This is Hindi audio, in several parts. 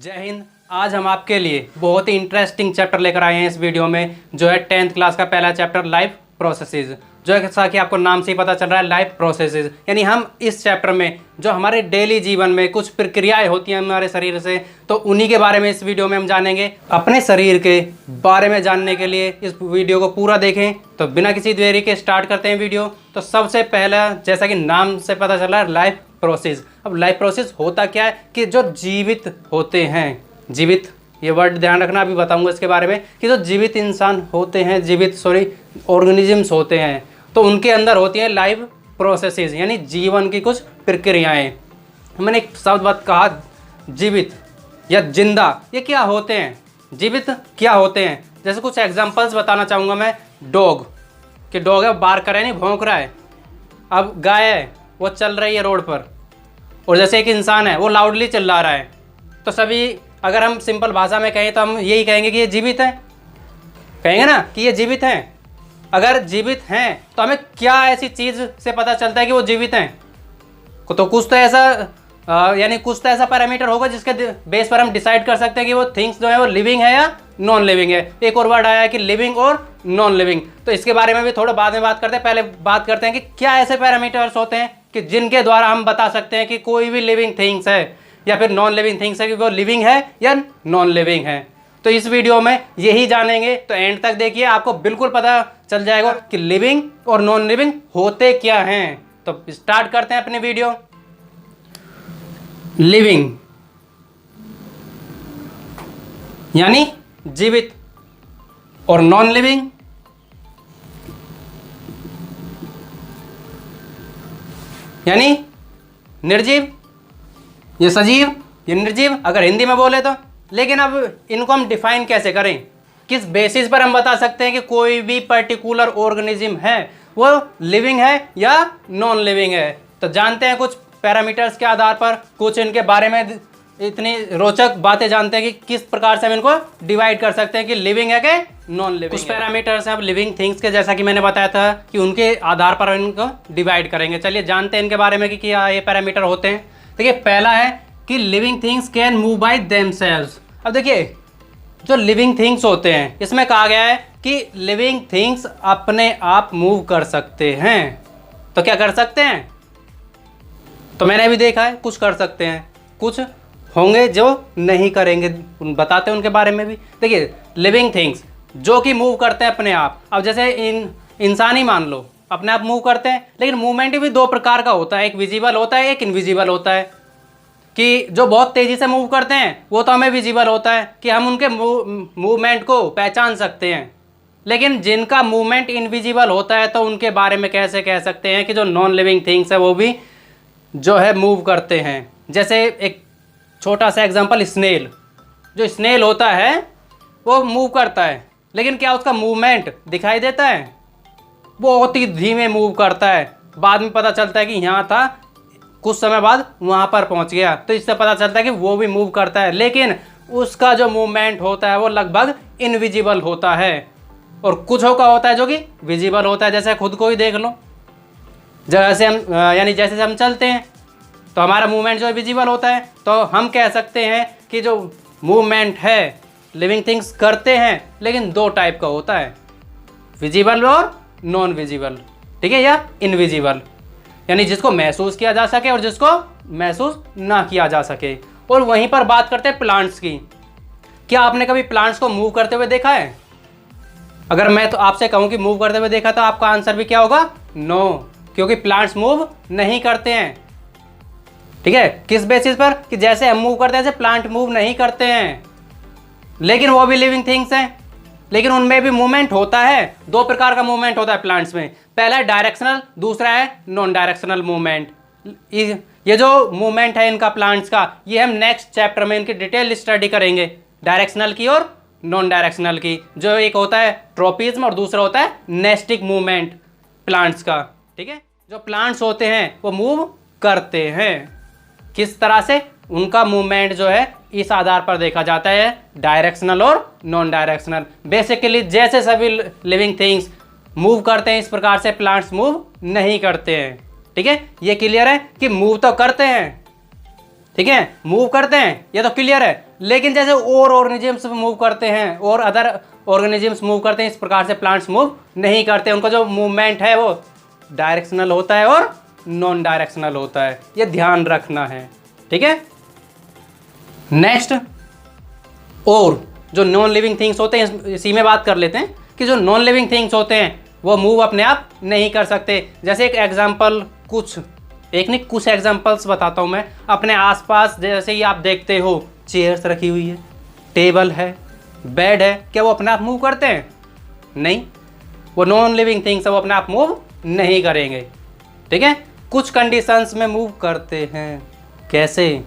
जय हिंद। आज हम आपके लिए बहुत ही इंटरेस्टिंग चैप्टर लेकर आए हैं इस वीडियो में, जो है 10th क्लास का पहला चैप्टर लाइफ प्रोसेसेस। जो है जैसा कि आपको नाम से ही पता चल रहा है, लाइफ प्रोसेसेस यानी हम इस चैप्टर में जो हमारे डेली जीवन में कुछ प्रक्रियाएं होती हैं हमारे शरीर से, तो उन्हीं के बारे में इस वीडियो में हम जानेंगे। अपने शरीर के बारे में जानने के लिए इस वीडियो को पूरा देखें। तो बिना किसी देरी के स्टार्ट करते हैं वीडियो। तो सबसे पहला, जैसा कि नाम से पता चल रहा है, लाइफ प्रोसेस। अब लाइफ प्रोसेस होता क्या है कि जो जीवित होते हैं, जीवित ये वर्ड ध्यान रखना, अभी बताऊंगा इसके बारे में, कि जो जीवित इंसान होते हैं, ऑर्गेनिजम्स होते हैं, तो उनके अंदर होती है लाइफ प्रोसेसेस यानी जीवन की कुछ प्रक्रियाएं। मैंने एक शब्द कहा जीवित या जिंदा, ये क्या होते हैं, जीवित क्या होते हैं। जैसे कुछ एग्जांपल्स बताना चाहूँगा मैं। डॉग है, बार कर रहा है, नहीं भौंक रहा है। अब गाय है, वो चल रही है रोड पर। और जैसे एक इंसान है, वो लाउडली चिल्ला रहा है। तो सभी, अगर हम सिंपल भाषा में कहें तो हम यही कहेंगे कि ये जीवित है, कहेंगे ना कि ये जीवित हैं। अगर जीवित हैं तो हमें क्या ऐसी चीज़ से पता चलता है कि वो जीवित हैं? तो कुछ तो ऐसा पैरामीटर होगा जिसके बेस पर हम डिसाइड कर सकते हैं कि वो थिंग्स जो है वो लिविंग है या नॉन लिविंग है। एक और वर्ड आया है कि लिविंग और नॉन लिविंग, तो इसके बारे में भी थोड़ा बाद में बात करते हैं। पहले बात करते हैं कि क्या ऐसे पैरामीटर्स होते हैं कि जिनके द्वारा हम बता सकते हैं कि कोई भी लिविंग थिंग्स है या फिर नॉन लिविंग थिंग्स है, कि वो लिविंग है या नॉन लिविंग है। तो इस वीडियो में यही जानेंगे, तो एंड तक देखिए, आपको बिल्कुल पता चल जाएगा कि लिविंग और नॉन लिविंग होते क्या हैं। तो स्टार्ट करते हैं अपनी वीडियो। लिविंग यानी जीवित, और नॉन लिविंग यानी निर्जीव। ये सजीव, ये निर्जीव, अगर हिंदी में बोले तो। लेकिन अब इनको हम डिफाइन कैसे करें, किस बेसिस पर हम बता सकते हैं कि कोई भी पर्टिकुलर ऑर्गेनिज्म है वो लिविंग है या नॉन लिविंग है? तो जानते हैं कुछ पैरामीटर्स के आधार पर, कुछ इनके बारे में इतनी रोचक बातें जानते हैं कि किस प्रकार से हम इनको डिवाइड कर सकते हैं कि लिविंग है कि नॉन लिविंग। कुछ पैरामीटर्स हैं अब लिविंग थिंग्स के, जैसा कि मैंने बताया था कि उनके आधार पर इनको डिवाइड करेंगे। चलिए जानते हैं इनके बारे में कि क्या ये पैरामीटर होते हैं। देखिए, पहला है कि living things can move by themselves. अब देखिए, जो लिविंग थिंग्स होते हैं, इसमें कहा गया है कि लिविंग थिंग्स अपने आप मूव कर सकते हैं। तो क्या कर सकते हैं? तो मैंने भी देखा है, कुछ कर सकते हैं, कुछ होंगे जो नहीं करेंगे, बताते हैं उनके बारे में भी। देखिए, लिविंग थिंग्स जो कि मूव करते हैं अपने आप। अब जैसे इंसान ही मान लो, अपने आप मूव करते हैं, लेकिन मूवमेंट भी दो प्रकार का होता है, एक विजिबल होता है, एक इनविजिबल होता है। कि जो बहुत तेज़ी से मूव करते हैं वो तो हमें विजिबल होता है कि हम उनके मूवमेंट को पहचान सकते हैं। लेकिन जिनका मूवमेंट इनविजिबल होता है, तो उनके बारे में कैसे कह सकते हैं कि जो नॉन लिविंग थिंग्स है वो भी जो है मूव करते हैं। जैसे एक छोटा सा एग्जांपल, स्नेल। जो स्नेल होता है वो मूव करता है, लेकिन क्या उसका मूवमेंट दिखाई देता है? बहुत ही धीमे मूव करता है। बाद में पता चलता है कि यहाँ था, कुछ समय बाद वहाँ पर पहुँच गया। तो इससे पता चलता है कि वो भी मूव करता है, लेकिन उसका जो मूवमेंट होता है वो लगभग इनविजिबल होता है। और कुछ का होता है जो कि विजिबल होता है। जैसे खुद को ही देख लो, जैसे हम चलते हैं तो हमारा मूवमेंट जो है विजिबल होता है। तो हम कह सकते हैं कि जो मूवमेंट है लिविंग थिंग्स करते हैं, लेकिन दो टाइप का होता है, विजिबल और नॉन विजिबल, ठीक है, या इनविजिबल, यानी जिसको महसूस किया जा सके और जिसको महसूस ना किया जा सके। और वहीं पर बात करते हैं प्लांट्स की। क्या आपने कभी प्लांट्स को मूव करते हुए देखा है? अगर मैं तो आपसे कहूँ कि मूव करते हुए देखा, तो आपका आंसर भी क्या होगा? नो, क्योंकि प्लांट्स मूव नहीं करते हैं। ठीक है, किस बेसिस पर? कि जैसे हम मूव करते हैं, ऐसे प्लांट मूव नहीं करते हैं, लेकिन वो भी लिविंग थिंग्स हैं, लेकिन उनमें भी मूवमेंट होता है। दो प्रकार का मूवमेंट होता है प्लांट्स में। पहला है डायरेक्शनल, दूसरा है नॉन डायरेक्शनल मूवमेंट। ये जो मूवमेंट है इनका प्लांट्स का, ये हम नेक्स्ट चैप्टर में इनकी डिटेल स्टडी करेंगे, डायरेक्शनल की और नॉन डायरेक्शनल की। जो एक होता है ट्रोपिज्म और दूसरा होता है नेस्टिक मूवमेंट प्लांट्स का। ठीक है, जो प्लांट्स होते हैं वो मूव करते हैं। किस तरह से? उनका मूवमेंट जो है इस आधार पर देखा जाता है, डायरेक्शनल और नॉन डायरेक्शनल। बेसिकली जैसे सभी लिविंग थिंग्स मूव करते हैं, इस प्रकार से प्लांट्स मूव नहीं करते हैं। ठीक है, ये क्लियर है कि मूव तो करते हैं, ठीक है, मूव करते हैं, ये तो क्लियर है। लेकिन जैसे और ऑर्गेनिजम्स मूव करते हैं और अदर ऑर्गेनिजम्स मूव करते हैं, इस प्रकार से प्लांट्स मूव नहीं करते। उनका जो मूवमेंट है वो डायरेक्शनल होता है और नॉन डायरेक्शनल होता है, ये ध्यान रखना है। ठीक है, नेक्स्ट, और जो नॉन लिविंग थिंग्स होते हैं इसी में बात कर लेते हैं कि जो नॉन लिविंग थिंग्स होते हैं वो मूव अपने आप नहीं कर सकते। जैसे एक एग्जांपल, कुछ एग्जांपल्स बताता हूँ मैं अपने आसपास। जैसे ही आप देखते हो चेयर्स रखी हुई है, टेबल है, बेड है, क्या वो अपने आप मूव करते हैं? नहीं, वो नॉन लिविंग थिंग्स है, वो अपने आप मूव नहीं करेंगे। ठीक है, कुछ कंडीशंस में मूव करते हैं। कैसे?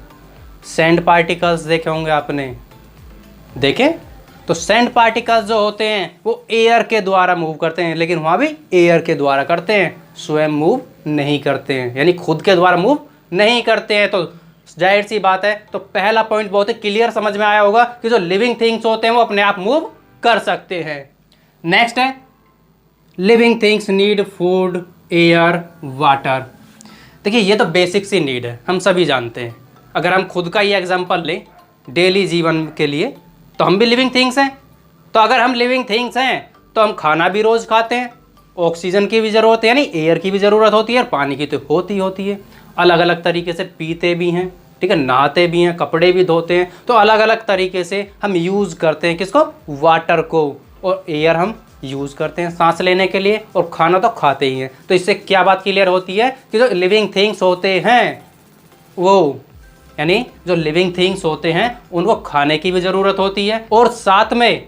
सैंड पार्टिकल्स देखे होंगे आपने, देखे? तो सैंड पार्टिकल्स जो होते हैं वो एयर के द्वारा मूव करते हैं, लेकिन वहाँ भी एयर के द्वारा करते हैं, स्वयं मूव नहीं करते हैं, यानी खुद के द्वारा मूव नहीं करते हैं। तो जाहिर सी बात है, तो पहला पॉइंट बहुत ही क्लियर समझ में आया होगा कि जो लिविंग थिंग्स होते हैं वो अपने आप मूव कर सकते हैं। नेक्स्ट है, living things need food, air, water. देखिए ये तो बेसिक सी नीड है, हम सभी जानते हैं। अगर हम खुद का ये एग्जांपल लें डेली जीवन के लिए, तो हम भी लिविंग थिंग्स हैं। तो अगर हम लिविंग थिंग्स हैं तो हम खाना भी रोज़ खाते हैं, ऑक्सीजन की भी ज़रूरत है, यानी एयर की भी ज़रूरत होती है, और पानी की तो होती है। अलग अलग तरीके से पीते भी हैं, ठीक है, नहाते भी हैं, कपड़े भी धोते हैं। तो अलग अलग तरीके से हम यूज़ करते हैं किसको? वाटर को। और एयर हम यूज़ करते हैं सांस लेने के लिए, और खाना तो खाते ही हैं। तो इससे क्या बात क्लियर होती है कि जो लिविंग थिंग्स होते हैं वो, यानी जो लिविंग थिंग्स होते हैं उनको खाने की भी ज़रूरत होती है, और साथ में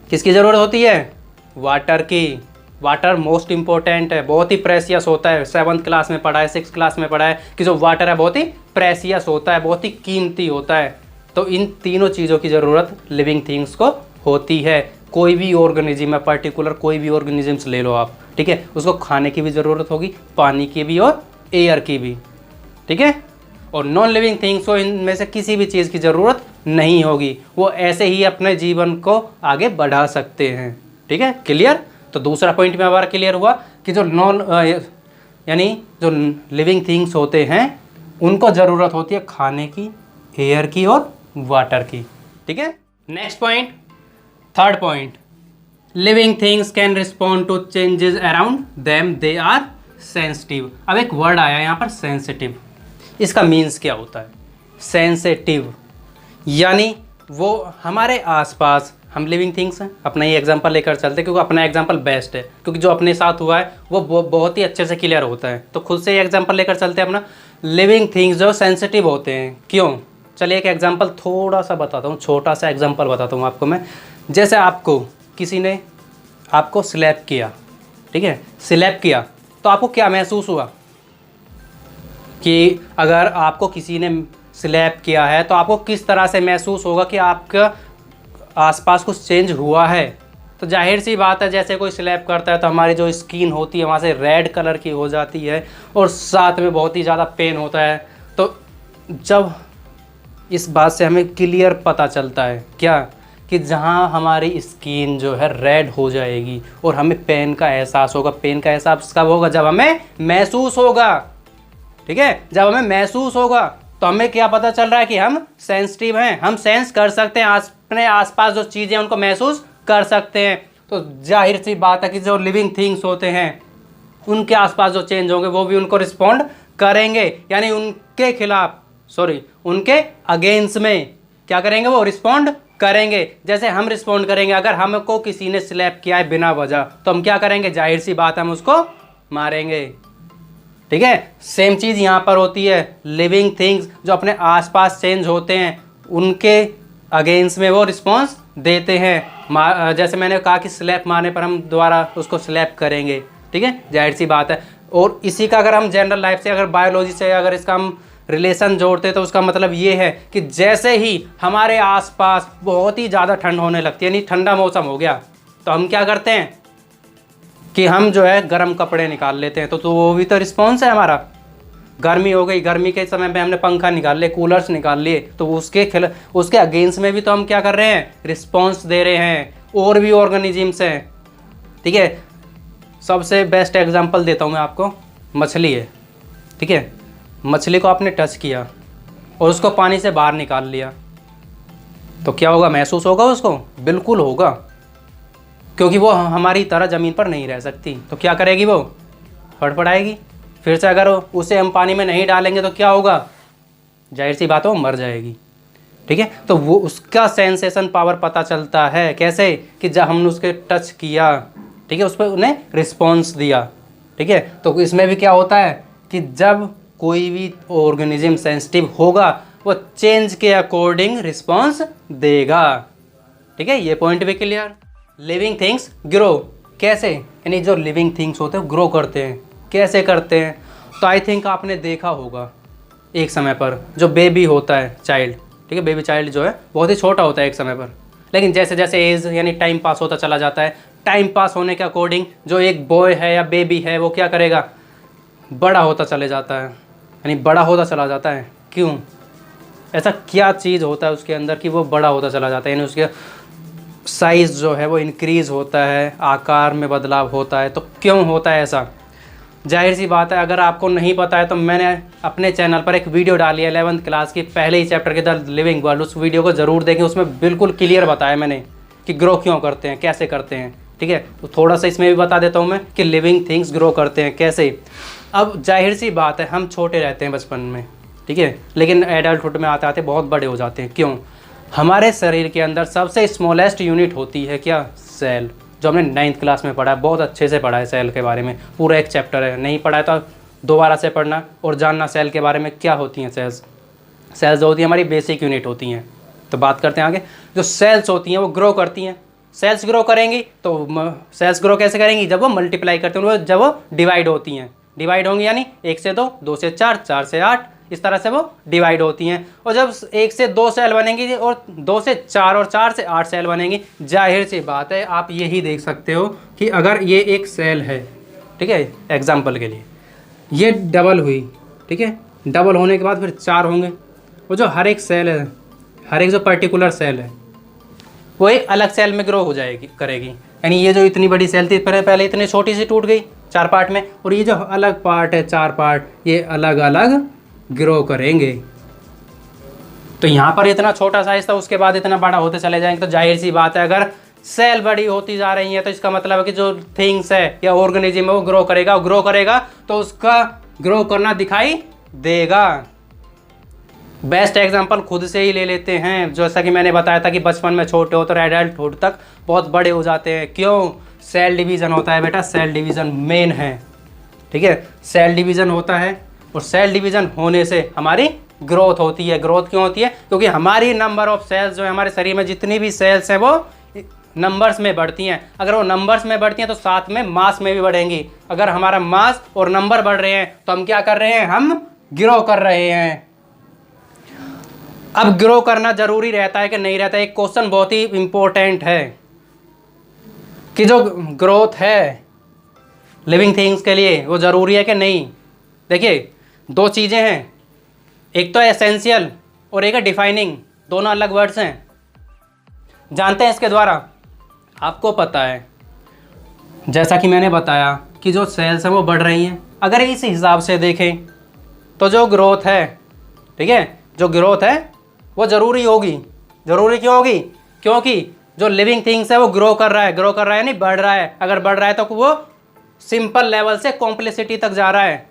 किसकी ज़रूरत होती है? वाटर की। वाटर मोस्ट इंपॉर्टेंट है, बहुत ही प्रेसियस होता है। 7th क्लास में पढ़ा है, 6th क्लास में पढ़ा है कि जो वाटर है बहुत ही प्रेसियस होता है, बहुत ही कीमती होता है। तो इन तीनों चीज़ों की ज़रूरत लिविंग थिंग्स को होती है। कोई भी ऑर्गेनिज्म है, पर्टिकुलर कोई भी ऑर्गेनिजम्स ले लो आप, ठीक है, उसको खाने की भी ज़रूरत होगी, पानी की भी और एयर की भी। ठीक है, और नॉन लिविंग थिंग्स को इनमें से किसी भी चीज़ की ज़रूरत नहीं होगी, वो ऐसे ही अपने जीवन को आगे बढ़ा सकते हैं। ठीक है, क्लियर? तो दूसरा पॉइंट में हमारा क्लियर हुआ कि जो यानी जो लिविंग थिंग्स होते हैं उनको ज़रूरत होती है खाने की, एयर की और वाटर की। ठीक है, next point, third point, living things can respond to changes around them, they are sensitive. अब एक वर्ड आया यहाँ पर, सेंसिटिव। इसका मीन्स क्या होता है? सेंसिटिव यानी वो हमारे आसपास, हम लिविंग थिंग्स हैं, अपना ही एग्जांपल लेकर चलते हैं क्योंकि अपना एग्जांपल बेस्ट है, क्योंकि जो अपने साथ हुआ है वो बहुत ही अच्छे से क्लियर होता है। तो खुद से ही एग्जांपल लेकर चलते हैं अपना। लिविंग थिंग्स जो सेंसिटिव होते हैं, क्यों? चलिए एक एग्जांपल थोड़ा सा बताता हूँ, छोटा सा एग्जांपल बताता हूँ आपको मैं। जैसे आपको किसी ने आपको स्लैप किया, ठीक है, स्लैप किया, तो आपको क्या महसूस हुआ? कि अगर आपको किसी ने स्लैप किया है तो आपको किस तरह से महसूस होगा कि आपका आसपास कुछ चेंज हुआ है? तो जाहिर सी बात है, जैसे कोई स्लैप करता है तो हमारी जो स्किन होती है वहाँ से रेड कलर की हो जाती है, और साथ में बहुत ही ज़्यादा पेन होता है। तो जब इस बात से हमें क्लियर पता चलता है क्या, कि जहाँ हमारी स्किन जो है रेड हो जाएगी और हमें पेन का एहसास होगा। पेन का एहसास कब होगा? जब हमें महसूस होगा। ठीक है, जब हमें महसूस होगा तो हमें क्या पता चल रहा है कि हम सेंसिटिव हैं, हम सेंस कर सकते हैं, अपने आसपास जो चीज़ें हैं उनको महसूस कर सकते हैं। तो जाहिर सी बात है कि जो लिविंग थिंग्स होते हैं उनके आसपास जो चेंज होंगे वो भी उनको रिस्पॉन्ड करेंगे, यानी उनके खिलाफ, उनके अगेंस्ट में क्या करेंगे? वो रिस्पॉन्ड करेंगे। जैसे हम रिस्पॉन्ड करेंगे, अगर हमको किसी ने स्लैप किया है बिना वजह, तो हम क्या करेंगे? जाहिर सी बात है, हम उसको मारेंगे। ठीक है, सेम चीज़ यहाँ पर होती है। लिविंग थिंग्स जो अपने आसपास चेंज होते हैं उनके अगेंस्ट में वो रिस्पॉन्स देते हैं। जैसे मैंने कहा कि स्लैप मारने पर हम दोबारा उसको स्लैप करेंगे। ठीक है, जाहिर सी बात है। और इसी का अगर हम जनरल लाइफ से, अगर बायोलॉजी से अगर इसका हम रिलेशन जोड़ते तो उसका मतलब ये है कि जैसे ही हमारे आसपास बहुत ही ज़्यादा ठंड होने लगती है, यानी ठंडा मौसम हो गया, तो हम क्या करते हैं कि हम जो है गर्म कपड़े निकाल लेते हैं। तो वो भी तो रिस्पॉन्स है हमारा। गर्मी हो गई, गर्मी के समय में हमने पंखा निकाल लिए, कूलर्स निकाल लिए, तो उसके अगेंस्ट में भी तो हम क्या कर रहे हैं? रिस्पॉन्स दे रहे हैं। और भी ऑर्गेनिजम्स हैं। ठीक है, सबसे बेस्ट एग्जांपल देता हूँ मैं आपको, मछली है। ठीक है, मछली को आपने टच किया, और उसको पानी से बाहर निकाल लिया, तो क्या होगा? महसूस होगा उसको? बिल्कुल होगा, क्योंकि वो हमारी तरह ज़मीन पर नहीं रह सकती। तो क्या करेगी? वो फड़फड़ाएगी। फिर से अगर उसे हम पानी में नहीं डालेंगे तो क्या होगा? जाहिर सी बात है, वो मर जाएगी। ठीक है, तो वो उसका सेंसेशन पावर पता चलता है कैसे? कि जब हमने उसके टच किया, ठीक है, उस पर उन्हें रिस्पॉन्स दिया। ठीक है, तो इसमें भी क्या होता है कि जब कोई भी ऑर्गेनिज्म सेंसिटिव होगा वो चेंज के अकॉर्डिंग रिस्पॉन्स देगा। ठीक है, ये पॉइंट भी क्लियर। लिविंग थिंग्स ग्रो कैसे? यानी जो लिविंग थिंग्स होते हैं ग्रो करते हैं। कैसे करते हैं? तो आई थिंक आपने देखा होगा एक समय पर जो बेबी होता है, चाइल्ड, ठीक है, बेबी चाइल्ड जो है बहुत ही छोटा होता है एक समय पर, लेकिन जैसे जैसे एज यानी टाइम पास होता चला जाता है, टाइम पास होने के अकॉर्डिंग जो एक बॉय है या बेबी है वो क्या करेगा? बड़ा होता चले जाता है, यानी बड़ा होता चला जाता है। क्यों? ऐसा क्या चीज़ होता है उसके अंदर कि वो बड़ा होता चला जाता है, यानी उसके साइज़ जो है वो इंक्रीज़ होता है, आकार में बदलाव होता है। तो क्यों होता है ऐसा? जाहिर सी बात है, अगर आपको नहीं पता है तो मैंने अपने चैनल पर एक वीडियो डाली है 11th क्लास की, पहले ही चैप्टर के द लिविंग वर्ल्ड। उस वीडियो को ज़रूर देखें, उसमें बिल्कुल क्लियर बताया मैंने कि ग्रो क्यों करते हैं, कैसे करते हैं। ठीक है, तो थोड़ा सा इसमें भी बता देता हूँ मैं कि लिविंग थिंग्स ग्रो करते हैं कैसे। अब जाहिर सी बात है, हम छोटे रहते हैं बचपन में, ठीक है, लेकिन एडल्टहुड में आते आते बहुत बड़े हो जाते हैं। क्यों? हमारे शरीर के अंदर सबसे स्मॉलेस्ट यूनिट होती है क्या? सेल, जो हमने 9th क्लास में पढ़ा है, बहुत अच्छे से पढ़ा है सेल के बारे में, पूरा एक चैप्टर है। नहीं पढ़ा है तो दोबारा से पढ़ना और जानना सेल के बारे में क्या होती हैं सेल्स। सेल्स जो होती हैं हमारी बेसिक यूनिट होती हैं। तो बात करते हैं आगे। जो सेल्स होती हैं वो ग्रो करती हैं। सेल्स ग्रो करेंगी तो सेल्स ग्रो कैसे करेंगी? जब वो मल्टीप्लाई करते हैं, जब वो डिवाइड होती हैं। डिवाइड होंगी यानी 1 से 2, 2 से 4, 4 से 8, इस तरह से वो डिवाइड होती हैं। और जब 1 से 2 सेल बनेंगी और 2 से 4 और 4 से 8 सेल बनेंगी, जाहिर सी बात है आप यही देख सकते हो कि अगर ये एक सेल है, ठीक है, एग्जाम्पल के लिए ये डबल हुई, ठीक है, डबल होने के बाद फिर 4 होंगे। वो जो हर एक सेल है, हर एक जो पर्टिकुलर सेल है वो एक अलग सेल में ग्रो हो जाएगी, करेगी। यानी ये जो इतनी बड़ी सेल थी पहले इतनी छोटी सी टूट गई 4 पार्ट में, और ये जो अलग पार्ट है 4 पार्ट, ये अलग अलग ग्रो करेंगे। तो यहाँ पर इतना छोटा साइज था, उसके बाद इतना बड़ा होते चले जाएंगे। तो जाहिर सी बात है अगर सेल बड़ी होती जा रही है तो इसका मतलब है कि जो थिंग्स है या ऑर्गेनिज्म है वो ग्रो करेगा, और ग्रो करेगा तो उसका ग्रो करना दिखाई देगा। बेस्ट एग्जांपल खुद से ही ले लेते हैं। जैसा कि मैंने बताया था कि बचपन में छोटे हो तो एडल्टहुड तक बहुत बड़े हो जाते हैं। क्यों? सेल डिवीज़न होता है बेटा, सेल डिवीज़न मेन है। ठीक है, सेल डिवीज़न होता है और सेल डिवीज़न होने से हमारी ग्रोथ होती है। ग्रोथ क्यों होती है? क्योंकि हमारी नंबर ऑफ सेल्स जो है हमारे शरीर में जितनी भी सेल्स हैं वो नंबर्स में बढ़ती हैं। अगर वो नंबर्स में बढ़ती हैं तो साथ में मास में भी बढ़ेंगी। अगर हमारा मास और नंबर बढ़ रहे हैं तो हम क्या कर रहे हैं? हम ग्रो कर रहे हैं। अब ग्रो करना जरूरी रहता है कि नहीं रहता है? एक क्वेश्चन बहुत ही इंपॉर्टेंट है कि जो ग्रोथ है लिविंग थिंग्स के लिए वो ज़रूरी है कि नहीं। देखिए, 2 चीज़ें हैं, एक तो एसेंशियल और एक है डिफाइनिंग। दोनों अलग वर्ड्स हैं, जानते हैं इसके द्वारा। आपको पता है, जैसा कि मैंने बताया कि जो सेल्स हैं वो बढ़ रही हैं। अगर इस हिसाब से देखें तो जो ग्रोथ है, ठीक है, जो ग्रोथ है वो ज़रूरी होगी। ज़रूरी क्यों होगी? क्योंकि जो लिविंग थिंग्स है वो ग्रो कर रहा है। ग्रो कर रहा है यानी बढ़ रहा है। अगर बढ़ रहा है तो वो सिंपल लेवल से कॉम्प्लेक्सिटी तक जा रहा है।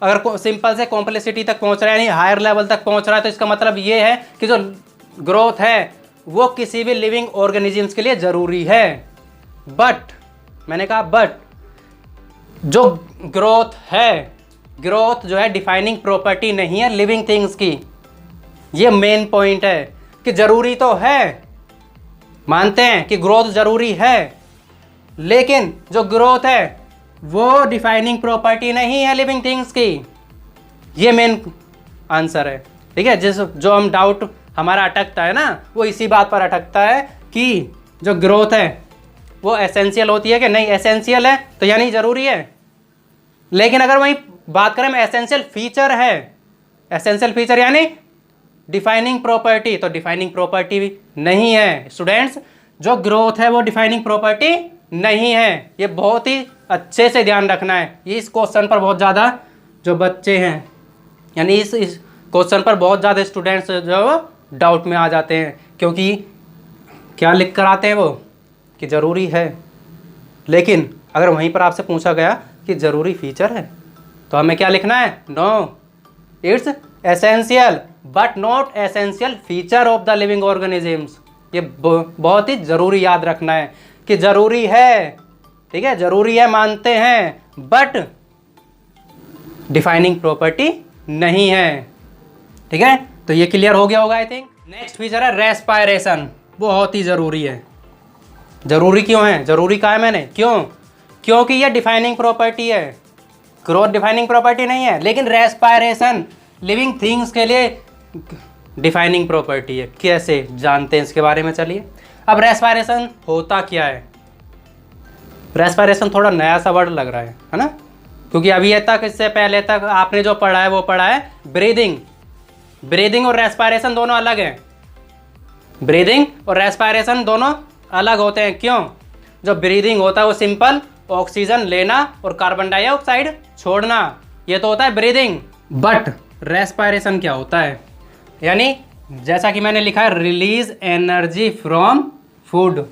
अगर सिंपल से कॉम्प्लेक्सिटी तक पहुंच रहा है यानी हायर लेवल तक पहुंच रहा है, तो इसका मतलब ये है कि जो ग्रोथ है वो किसी भी लिविंग ऑर्गेनिजम्स के लिए ज़रूरी है। बट मैंने कहा बट जो ग्रोथ है, ग्रोथ जो है डिफाइनिंग प्रॉपर्टी नहीं है लिविंग थिंग्स की। ये मेन पॉइंट है कि ज़रूरी तो है, मानते हैं कि ग्रोथ ज़रूरी है, लेकिन जो ग्रोथ है वो डिफाइनिंग प्रॉपर्टी नहीं है लिविंग थिंग्स की। ये मेन आंसर है। ठीक है, जो हम डाउट हमारा अटकता है ना, वो इसी बात पर अटकता है कि जो ग्रोथ है वो एसेंशियल होती है कि नहीं। एसेंशियल है तो यानी ज़रूरी है, लेकिन अगर वही बात करें मैं एसेंशियल फीचर है, एसेंशियल फीचर यानी डिफाइनिंग प्रॉपर्टी, तो डिफाइनिंग प्रॉपर्टी भी नहीं है। स्टूडेंट्स, जो ग्रोथ है वो डिफाइनिंग प्रॉपर्टी नहीं है। ये बहुत ही अच्छे से ध्यान रखना है। इस क्वेश्चन पर बहुत ज़्यादा जो बच्चे हैं यानी इस क्वेश्चन पर बहुत ज़्यादा स्टूडेंट्स जो है वो डाउट में आ जाते हैं, क्योंकि क्या लिख कर आते हैं वो कि ज़रूरी है, लेकिन अगर वहीं पर आपसे पूछा गया कि ज़रूरी फीचर है तो हमें क्या लिखना है? No, it's essential but not essential feature of the living organisms. ये बहुत ही ज़रूरी याद रखना है कि ज़रूरी है, ठीक है, ज़रूरी है मानते हैं, बट डिफाइनिंग प्रॉपर्टी नहीं है, ठीक है। तो ये क्लियर हो गया होगा आई थिंक। नेक्स्ट फीचर है रेस्पायरेशन, बहुत ही ज़रूरी है। ज़रूरी क्यों है? ज़रूरी कहा है मैंने, क्यों? क्योंकि ये डिफाइनिंग प्रॉपर्टी है। ग्रोथ डिफाइनिंग प्रॉपर्टी नहीं है, लेकिन रेस्पायरेशन लिविंग थिंग्स के लिए डिफाइनिंग प्रॉपर्टी है। कैसे जानते हैं इसके बारे में, चलिए। अब रेस्पायरेशन होता क्या है? रेस्पायरेशन थोड़ा नया सा वर्ड लग रहा है ना, क्योंकि अभी तक, इससे पहले तक आपने जो पढ़ा है वो पढ़ा है ब्रीदिंग। ब्रीदिंग और रेस्पायरेशन दोनों अलग हैं। ब्रीदिंग और रेस्पायरेशन दोनों अलग होते हैं। क्यों? जो ब्रीदिंग होता है वो सिंपल ऑक्सीजन लेना और कार्बन डाइऑक्साइड छोड़ना, ये तो होता है ब्रीदिंग। बट रेस्पायरेशन क्या होता है? यानी जैसा कि मैंने लिखा है, रिलीज एनर्जी फ्रॉम फूड,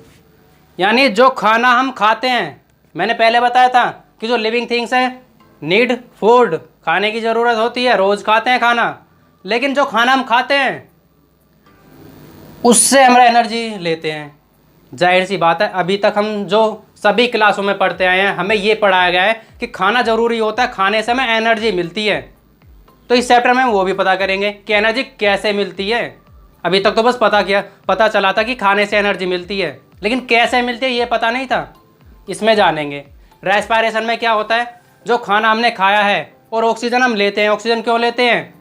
यानी जो खाना हम खाते हैं, मैंने पहले बताया था कि जो लिविंग थिंग्स है नीड फूड, खाने की ज़रूरत होती है, रोज़ खाते हैं खाना, लेकिन जो खाना हम खाते हैं उससे हम एनर्जी लेते हैं। जाहिर सी बात है, अभी तक हम जो सभी क्लासों में पढ़ते आए हैं, हमें ये पढ़ाया गया है कि खाना ज़रूरी होता है, खाने से हमें एनर्जी मिलती है। तो इस चैप्टर में हम वो भी पता करेंगे कि एनर्जी कैसे मिलती है। अभी तक तो बस पता चला था कि खाने से एनर्जी मिलती है, लेकिन कैसे मिलती है ये पता नहीं था, इसमें जानेंगे। रेस्पायरेशन में क्या होता है? जो खाना हमने खाया है और ऑक्सीजन हम लेते हैं। ऑक्सीजन क्यों लेते हैं?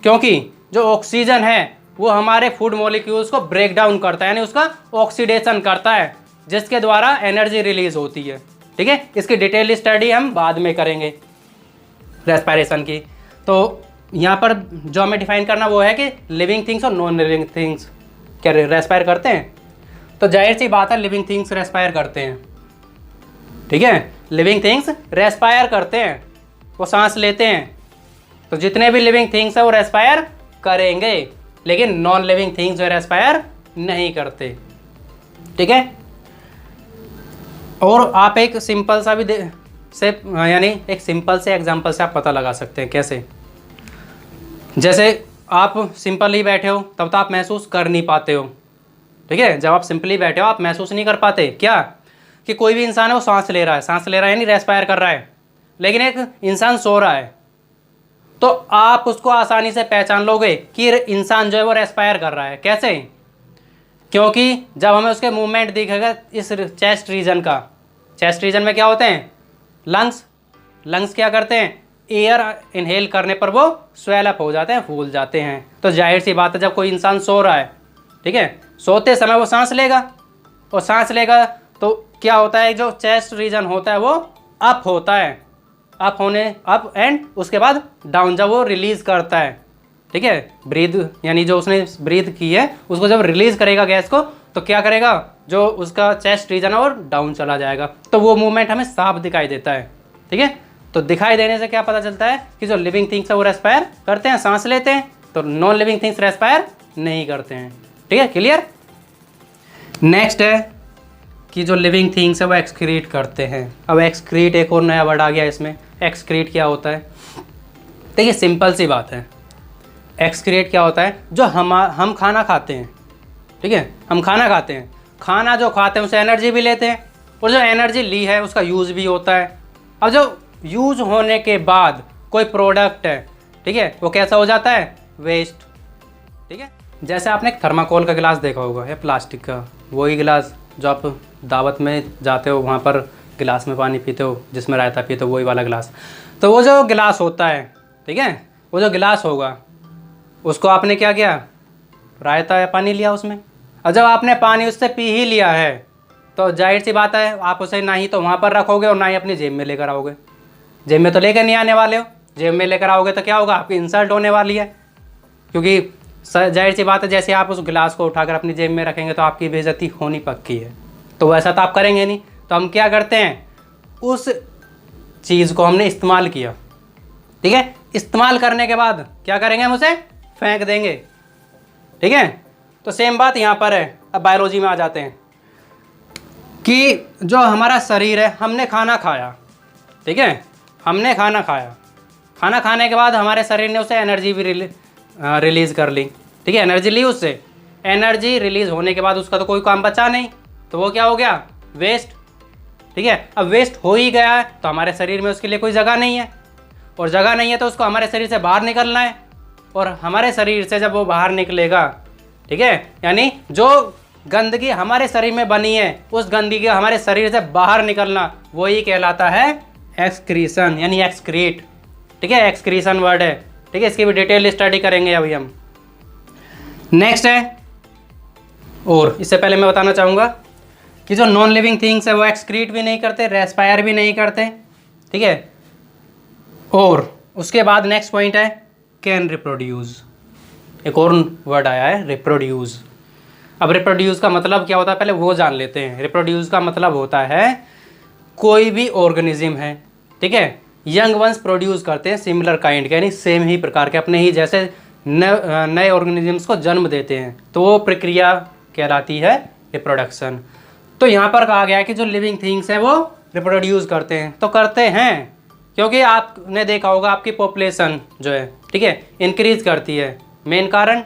क्योंकि जो ऑक्सीजन है वो हमारे फूड मॉलिक्यूल्स को ब्रेक डाउन करता है, यानी उसका ऑक्सीडेशन करता है, जिसके द्वारा एनर्जी रिलीज होती है, ठीक है। इसकी डिटेल स्टडी हम बाद में करेंगे रेस्पायरेशन की। तो यहाँ पर जो हमें डिफाइन करना वो है कि लिविंग थिंग्स और नॉन लिविंग थिंग्स क्या रेस्पायर करते हैं। तो जाहिर सी बात है लिविंग थिंग्स रेस्पायर करते हैं, ठीक है। लिविंग थिंग्स रेस्पायर करते हैं, वो सांस लेते हैं। तो जितने भी लिविंग थिंग्स है वो रेस्पायर करेंगे, लेकिन नॉन लिविंग थिंग्स जो रेस्पायर नहीं करते, ठीक है। और आप एक सिंपल सा भी यानी एक सिंपल से एग्जांपल से आप पता लगा सकते हैं। कैसे? जैसे आप सिंपल ही बैठे हो तब तो आप महसूस कर नहीं पाते हो, ठीक है। जब आप सिंपली बैठे हो आप महसूस नहीं कर पाते क्या, कि कोई भी इंसान है वो सांस ले रहा है यानी रेस्पायर कर रहा है, लेकिन एक इंसान सो रहा है, तो आप उसको आसानी से पहचान लोगे कि इंसान जो है वो रेस्पायर कर रहा है। कैसे? क्योंकि जब हमें उसके मूवमेंट दिखेगा इस चेस्ट रीजन का, चेस्ट रीजन में क्या होते हैं? लंग्स क्या करते हैं? एयर इनहेल करने पर वो स्वेल अप हो जाते हैं, फूल जाते हैं। तो जाहिर सी बात है जब कोई इंसान सो रहा है, ठीक है, सोते समय वो सांस लेगा, और सांस लेगा तो क्या होता है? जो चेस्ट रीजन होता है वो अप होता है, अप एंड उसके बाद डाउन जब वो रिलीज करता है, ठीक है। ब्रीथ यानी जो उसने ब्रीथ की है उसको जब रिलीज करेगा गैस को, तो क्या करेगा? जो उसका चेस्ट रीजन है और डाउन चला जाएगा। तो वो मूवमेंट हमें साफ दिखाई देता है, ठीक है। तो दिखाई देने से क्या पता चलता है कि जो लिविंग थिंग्स है वो रेस्पायर करते हैं, सांस लेते हैं, तो नॉन लिविंग थिंग्स रेस्पायर नहीं करते हैं, ठीक है। क्लियर? नेक्स्ट है कि जो लिविंग थिंग्स है वो एक्सक्रीट करते हैं। अब एक्सक्रीट एक और नया वर्ड आ गया इसमें। एक्सक्रीट क्या होता है? देखिए सिंपल सी बात है, एक्सक्रीट क्या होता है? जो हम खाना खाते हैं, ठीक है, हम खाना खाते हैं, खाना जो खाते हैं उससे एनर्जी भी लेते हैं, और जो एनर्जी ली है उसका यूज़ भी होता है। अब जो यूज़ होने के बाद कोई प्रोडक्ट है, ठीक है, वो कैसा हो जाता है? वेस्ट, ठीक है। जैसे आपने एक थर्माकोल का गिलास देखा होगा, या प्लास्टिक का, वही गिलास जो आप दावत में जाते हो वहाँ पर गिलास में पानी पीते हो, जिसमें रायता पीते हो, वही वाला गिलास। तो वो जो गिलास होता है, ठीक है, वो जो गिलास होगा उसको आपने क्या किया? रायता या पानी लिया उसमें। और जब आपने पानी उससे पी ही लिया है तो जाहिर सी बात है आप उसे ना ही तो वहाँ पर रखोगे और ना ही अपनी जेब में लेकर आओगे। जेब में तो लेकर नहीं आने वाले हो, जेब में लेकर आओगे तो क्या होगा? आपकी इंसल्ट होने वाली है, क्योंकि जाहिर सी बात है जैसे आप उस गिलास को उठाकर अपनी जेब में रखेंगे तो आपकी बेइज्जती होनी पक्की है। तो वैसा तो आप करेंगे नहीं। तो हम क्या करते हैं? उस चीज़ को हमने इस्तेमाल किया, ठीक है। इस्तेमाल करने के बाद क्या करेंगे, हम उसे फेंक देंगे, ठीक है। तो सेम बात यहाँ पर है। अब बायोलॉजी में आ जाते हैं कि जो हमारा शरीर है, हमने खाना खाया, ठीक है, हमने खाना खाया, खाना खाने के बाद हमारे शरीर ने उसे एनर्जी भी रिलीज़ कर ली, ठीक है, एनर्जी ली उससे। एनर्जी रिलीज़ होने के बाद उसका तो कोई काम बचा नहीं, तो वो क्या हो गया, वेस्ट, ठीक है। अब वेस्ट हो ही गया है तो हमारे शरीर में उसके लिए कोई जगह नहीं है, और जगह नहीं है तो उसको हमारे शरीर से बाहर निकलना है, और हमारे शरीर से जब वो बाहर निकलेगा, ठीक है, यानी जो गंदगी हमारे शरीर में बनी है उस गंदगी का हमारे शरीर से बाहर निकलना, वही कहलाता है एक्सक्रीशन, यानी एक्सक्रीट, ठीक है, एक्सक्रीशन वर्ड है, ठीक है। इसकी भी डिटेल स्टडी करेंगे अभी हम। नेक्स्ट है, और इससे पहले मैं बताना चाहूँगा कि जो नॉन लिविंग थिंग्स है वो एक्सक्रीट भी नहीं करते, रेस्पायर भी नहीं करते, ठीक है। और उसके बाद नेक्स्ट पॉइंट है कैन रिप्रोड्यूस। एक और वर्ड आया है रिप्रोड्यूस। अब रिप्रोड्यूस का मतलब क्या होता है पहले वो जान लेते हैं। रिप्रोड्यूस का मतलब होता है कोई भी ऑर्गेनिज्म है, ठीक है, यंग वंस प्रोड्यूस करते हैं सिमिलर काइंड के, यानी सेम ही प्रकार के, अपने ही जैसे नए ऑर्गेनिजम्स को जन्म देते हैं, तो वो प्रक्रिया कहलाती है रिप्रोडक्शन। तो यहाँ पर कहा गया है कि जो लिविंग थिंग्स हैं वो रिप्रोड्यूस करते हैं, तो करते हैं क्योंकि आपने देखा होगा आपकी पॉपुलेशन जो है, ठीक है, इंक्रीज करती है। मेन कारण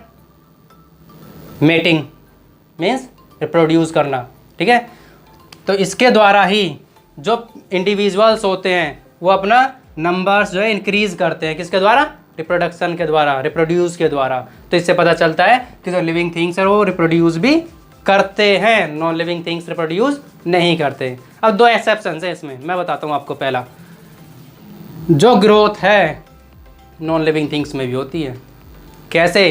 मेटिंग मीन्स रिप्रोड्यूस करना, ठीक है। तो इसके द्वारा ही जो इंडिविजुअल्स होते हैं वो अपना नंबर्स जो है इंक्रीज करते हैं, किसके द्वारा, रिप्रोडक्शन के द्वारा, रिप्रोड्यूस के द्वारा। तो इससे पता चलता है कि जो लिविंग थिंग्स है वो रिप्रोड्यूस भी करते हैं, नॉन लिविंग थिंग्स रिप्रोड्यूस नहीं करते। अब दो एक्सेप्शन है इसमें, मैं बताता हूँ आपको। पहला, जो ग्रोथ है नॉन लिविंग थिंग्स में भी होती है। कैसे,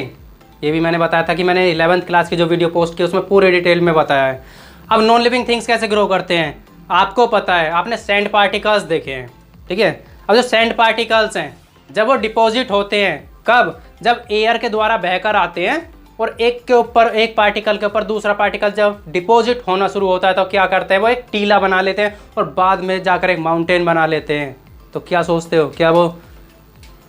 ये भी मैंने बताया था कि मैंने 11th क्लास की जो वीडियो पोस्ट की उसमें पूरे डिटेल में बताया है। अब नॉन लिविंग थिंग्स कैसे ग्रो करते हैं, आपको पता है, आपने सैंड पार्टिकल्स देखे हैं, ठीक है। अब जो सैंड पार्टिकल्स हैं जब वो डिपॉजिट होते हैं, कब, जब एयर के द्वारा बहकर आते हैं और एक के ऊपर, एक पार्टिकल के ऊपर दूसरा पार्टिकल जब डिपॉजिट होना शुरू होता है तो क्या करते हैं, वो एक टीला बना लेते हैं और बाद में जाकर एक माउंटेन बना लेते हैं। तो क्या सोचते हो, क्या वो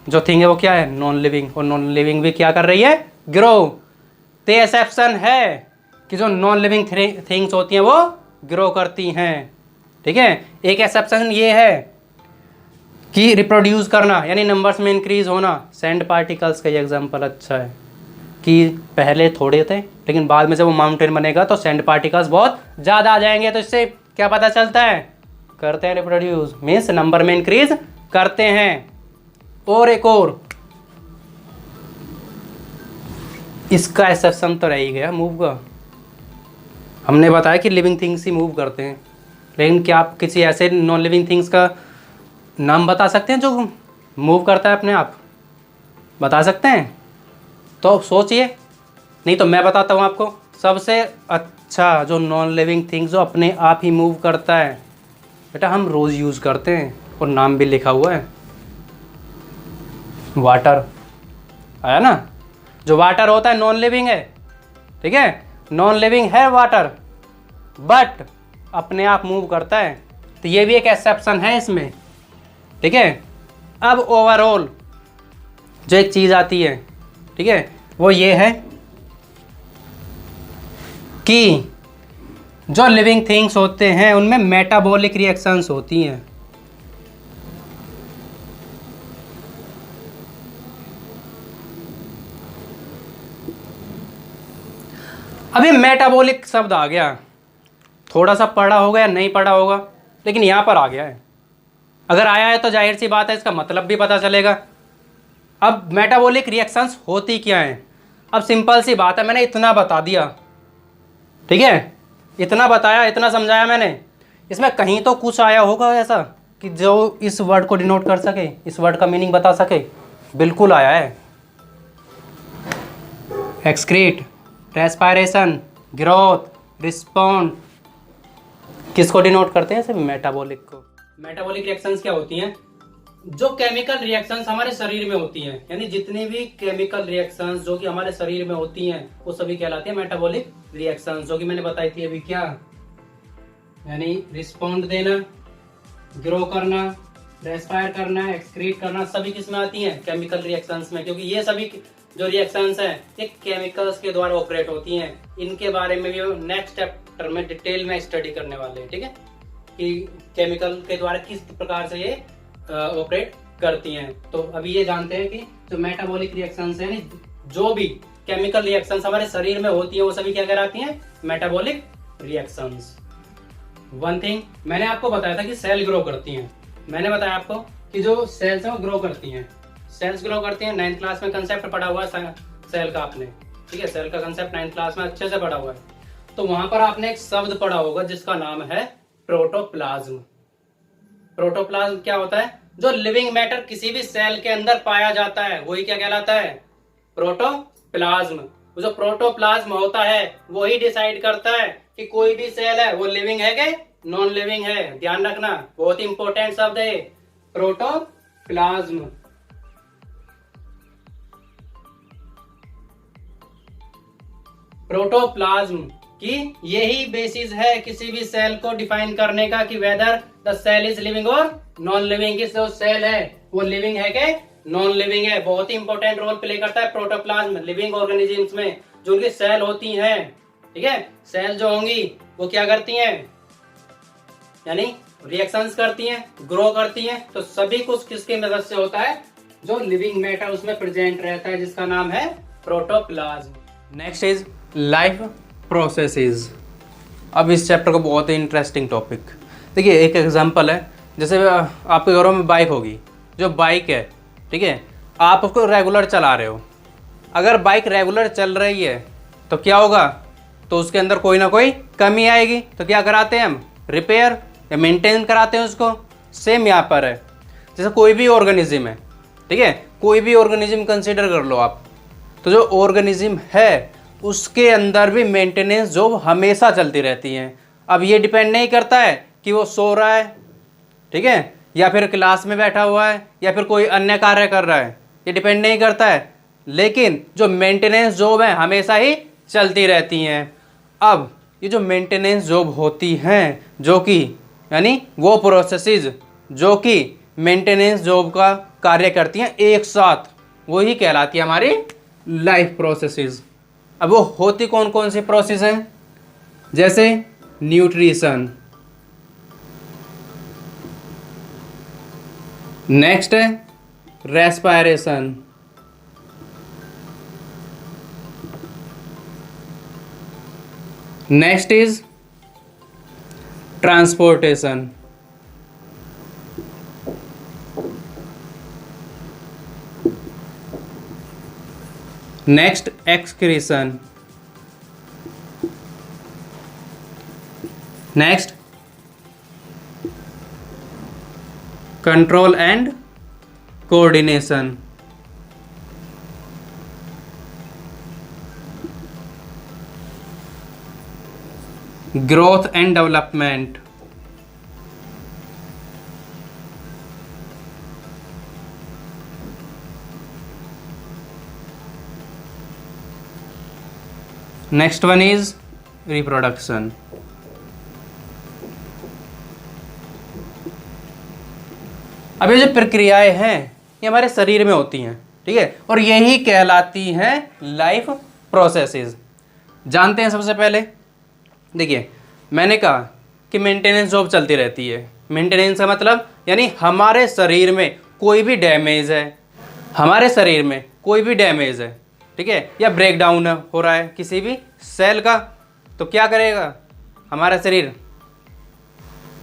जो थिंग है वो क्या है, नॉन लिविंग, और नॉन लिविंग भी क्या कर रही है, ग्रो। तो एक्सेप्शन है कि जो नॉन लिविंग थिंग्स होती हैं वो ग्रो करती हैं, ठीक है। एक एक्सेप्शन ये है कि रिप्रोड्यूस करना यानी नंबर्स में इंक्रीज होना। सैंड पार्टिकल्स का ये एग्जांपल अच्छा है कि पहले थोड़े थे लेकिन बाद में जब वो माउंटेन बनेगा तो सैंड पार्टिकल्स बहुत ज़्यादा आ जाएंगे। तो इससे क्या पता चलता है, करते हैं रिप्रोड्यूस, मीन्स नंबर में इंक्रीज करते हैं। और एक और इसका एक्सेप्शन तो रह ही गया मूव का। हमने बताया कि लिविंग थिंग्स ही मूव करते हैं, लेकिन क्या आप किसी ऐसे नॉन लिविंग थिंग्स का नाम बता सकते हैं जो मूव करता है अपने आप, बता सकते हैं? तो सोचिए, नहीं तो मैं बताता हूँ आपको। सबसे अच्छा जो नॉन लिविंग थिंग्स जो अपने आप ही मूव करता है, बेटा हम रोज़ यूज़ करते हैं और नाम भी लिखा हुआ है, वाटर। आया ना, जो वाटर होता है नॉन लिविंग है, ठीक है, नॉन लिविंग है वाटर, बट अपने आप मूव करता है। तो ये भी एक एक्सेप्शन है इसमें, ठीक है। अब ओवरऑल जो एक चीज़ आती है, ठीक है, वो ये है कि जो लिविंग थिंग्स होते हैं उनमें मेटाबॉलिक रिएक्शंस होती हैं। अभी मेटाबॉलिक शब्द आ गया, थोड़ा सा पढ़ा होगा या नहीं पढ़ा होगा, लेकिन यहाँ पर आ गया है। अगर आया है तो जाहिर सी बात है इसका मतलब भी पता चलेगा। अब मेटाबॉलिक रिएक्शंस होती क्या हैं? अब सिंपल सी बात है, मैंने इतना बता दिया, ठीक है, इतना बताया, इतना समझाया मैंने। इसमें कहीं तो कुछ आया होगा ऐसा कि जो इस वर्ड को डिनोट कर सके, इस वर्ड का मीनिंग बता सके? बिल्कुल आया है। एक्सक्रीट, रेस्पायरेशन, ग्रोथ, रिस्पॉन्ड, किसको डिनोट करते हैं? सिर्फ मेटाबॉलिक को। मेटाबॉलिक रिएक्शंस क्या होती हैं? जो केमिकल रिएक्शंस हमारे शरीर में होती हैं, यानी जितनी भी केमिकल रिएक्शंस जो कि हमारे शरीर में होती हैं वो सभी कहलाती है मेटाबॉलिक रिएक्शंस, जो कि मैंने बताई थी अभी। क्या यानी रिस्पॉन्ड देना, ग्रो करना, रेस्पायर करना है, एक्सक्रीट करना, सभी किस में आती हैं? केमिकल रिएक्शंस में, क्योंकि ये सभी जो रिएक्शंस हैं ये केमिकल्स के द्वारा ऑपरेट होती हैं। इनके बारे में भी नेक्स्ट चैप्टर में डिटेल में स्टडी करने वाले हैं, ठीक है, कि केमिकल के द्वारा किस प्रकार से ये ऑपरेट करती हैं। तो अभी ये जानते हैं कि जो मेटाबॉलिक रिएक्शंस हैं, जो भी केमिकल रिएक्शंस हमारे शरीर में होती है वो सभी क्या कहलाती हैं? Metabolic reactions. वन थिंग मैंने आपको बताया था कि सेल ग्रो करती हैं। मैंने बताया आपको कि जो सेल्स हैं वो ग्रो करती हैं, सेल्स ग्रो करती हैं। 9th क्लास में कंसेप्ट पढ़ा हुआ है सेल का आपने, ठीक है, सेल का कंसेप्ट 9th क्लास में अच्छे से पढ़ा हुआ है। तो वहां पर आपने एक शब्द पढ़ा होगा जिसका नाम है प्रोटोप्लाज्म। प्रोटोप्लाज्म क्या होता है? जो लिविंग मैटर किसी भी सेल के अंदर पाया जाता है वही क्या कहलाता है? प्रोटोप्लाज्म। जो प्रोटोप्लाज्म होता है वही डिसाइड करता है कि कोई भी सेल है वो लिविंग है कि नॉन लिविंग है। ध्यान रखना, बहुत ही इंपॉर्टेंट शब्द है प्रोटोप्लाज्म। प्रोटोप्लाज्म की यही बेसिस है किसी भी सेल को डिफाइन करने का कि whether the cell is living और नॉन लिविंग। जो सेल है वो लिविंग है कि नॉन लिविंग है। बहुत ही इंपॉर्टेंट रोल प्ले करता है प्रोटोप्लाज्म लिविंग ऑर्गेनिजम्स में। जो उनकी सेल होती हैं, ठीक है, सेल जो होंगी वो क्या करती हैं? यानी रिएक्शंस करती हैं, ग्रो करती हैं। तो सभी कुछ किसकी मदद से होता है? जो लिविंग मैटर उसमें प्रेजेंट रहता है जिसका नाम है protoplasm. Next is life processes. अब इस चैप्टर का बहुत ही इंटरेस्टिंग टॉपिक। देखिए एक एग्जांपल है, जैसे आपके घरों में बाइक होगी, जो बाइक है, ठीक है, आप उसको रेगुलर चला रहे हो। अगर बाइक रेगुलर चल रही है तो क्या होगा? तो उसके अंदर कोई ना कोई कमी आएगी। तो क्या कराते हैं हम? रिपेयर या मेंटेन कराते हैं उसको। सेम यहाँ पर है, जैसे कोई भी ऑर्गेनिज्म है, ठीक है, कोई भी ऑर्गेनिज्म कंसीडर कर लो आप। तो जो ऑर्गेनिज्म है उसके अंदर भी मेंटेनेंस जॉब हमेशा चलती रहती है। अब ये डिपेंड नहीं करता है कि वो सो रहा है, ठीक है, या फिर क्लास में बैठा हुआ है, या फिर कोई अन्य कार्य कर रहा है, ये डिपेंड नहीं करता है। लेकिन जो मेंटेनेंस जॉब है हमेशा ही चलती रहती हैं। अब ये जो मेंटेनेंस जॉब होती हैं, जो कि यानी वो प्रोसेसेस जो कि मेंटेनेंस जॉब का कार्य करती हैं एक साथ, वही कहलाती है हमारी लाइफ प्रोसेसेस। अब वो होती कौन कौन सी प्रोसेस हैं? जैसे न्यूट्रिशन, नेक्स्ट है respiration, next is transportation, next excretion, next control and coordination, growth and development, next one is reproduction. अब ये जो प्रक्रियाएं हैं ये हमारे शरीर में होती हैं, ठीक है, और यही कहलाती हैं लाइफ प्रोसेसेस। जानते हैं सबसे पहले, देखिए मैंने कहा कि मेंटेनेंस जॉब चलती रहती है। मेंटेनेंस का मतलब यानी हमारे शरीर में कोई भी डैमेज है, हमारे शरीर में कोई भी डैमेज है, ठीक है, या ब्रेक डाउन हो रहा है किसी भी सेल का, तो क्या करेगा हमारा शरीर?